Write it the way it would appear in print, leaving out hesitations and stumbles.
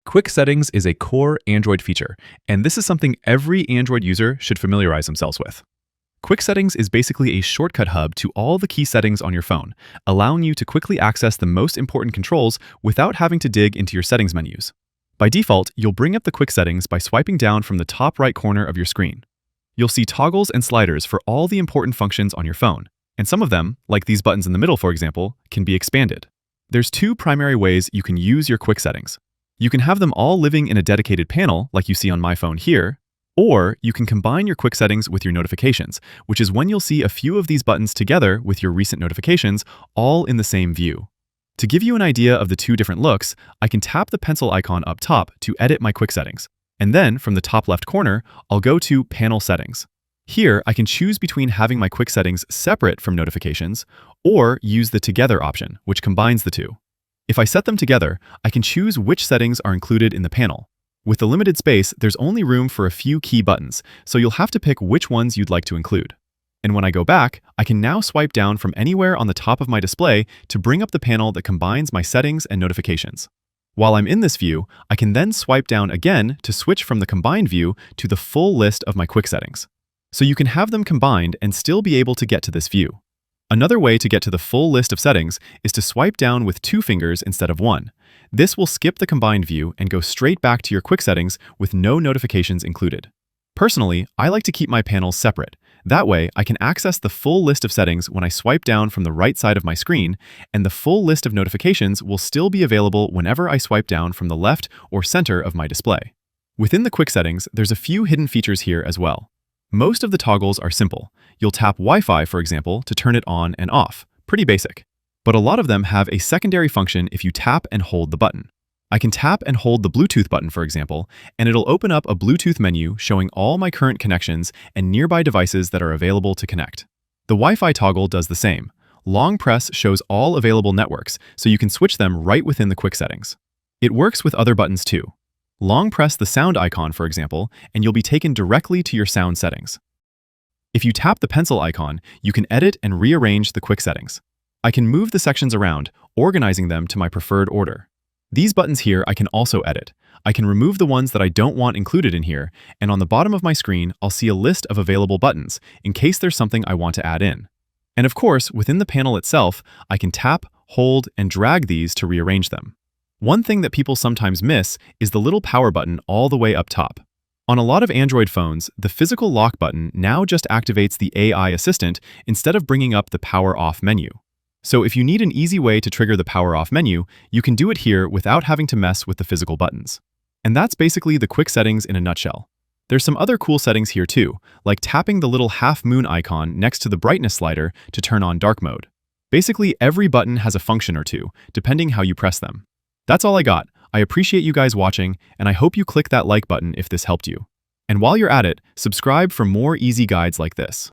Quick Settings is a core Android feature, and this is something every Android user should familiarize themselves with. Quick Settings is basically a shortcut hub to all the key settings on your phone, allowing you to quickly access the most important controls without having to dig into your settings menus. By default, you'll bring up the Quick Settings by swiping down from the top right corner of your screen. You'll see toggles and sliders for all the important functions on your phone, and some of them, like these buttons in the middle for example, can be expanded. There's two primary ways you can use your Quick Settings. You can have them all living in a dedicated panel, like you see on my phone here, or you can combine your Quick Settings with your notifications, which is when you'll see a few of these buttons together with your recent notifications, all in the same view. To give you an idea of the two different looks, I can tap the pencil icon up top to edit my Quick Settings, and then from the top left corner, I'll go to Panel Settings. Here, I can choose between having my Quick Settings separate from notifications, or use the Together option, which combines the two. If I set them together, I can choose which settings are included in the panel. With the limited space, there's only room for a few key buttons, so you'll have to pick which ones you'd like to include. And when I go back, I can now swipe down from anywhere on the top of my display to bring up the panel that combines my settings and notifications. While I'm in this view, I can then swipe down again to switch from the combined view to the full list of my Quick Settings. So you can have them combined and still be able to get to this view. Another way to get to the full list of settings is to swipe down with 2 fingers instead of 1. This will skip the combined view and go straight back to your Quick Settings with no notifications included. Personally, I like to keep my panels separate. That way, I can access the full list of settings when I swipe down from the right side of my screen, and the full list of notifications will still be available whenever I swipe down from the left or center of my display. Within the Quick Settings, there's a few hidden features here as well. Most of the toggles are simple. You'll tap Wi-Fi, for example, to turn it on and off. Pretty basic. But a lot of them have a secondary function if you tap and hold the button. I can tap and hold the Bluetooth button, for example, and it'll open up a Bluetooth menu showing all my current connections and nearby devices that are available to connect. The Wi-Fi toggle does the same. Long press shows all available networks, so you can switch them right within the Quick Settings. It works with other buttons too. Long press the sound icon, for example, and you'll be taken directly to your sound settings. If you tap the pencil icon, you can edit and rearrange the Quick Settings. I can move the sections around, organizing them to my preferred order. These buttons here I can also edit. I can remove the ones that I don't want included in here, and on the bottom of my screen, I'll see a list of available buttons in case there's something I want to add in. And of course, within the panel itself, I can tap, hold, and drag these to rearrange them. One thing that people sometimes miss is the little power button all the way up top. On a lot of Android phones, the physical lock button now just activates the AI assistant instead of bringing up the power off menu. So if you need an easy way to trigger the power off menu, you can do it here without having to mess with the physical buttons. And that's basically the Quick Settings in a nutshell. There's some other cool settings here too, like tapping the little half moon icon next to the brightness slider to turn on dark mode. Basically, every button has a function or two, depending how you press them. That's all I got. I appreciate you guys watching, and I hope you click that like button if this helped you. And while you're at it, subscribe for more easy guides like this.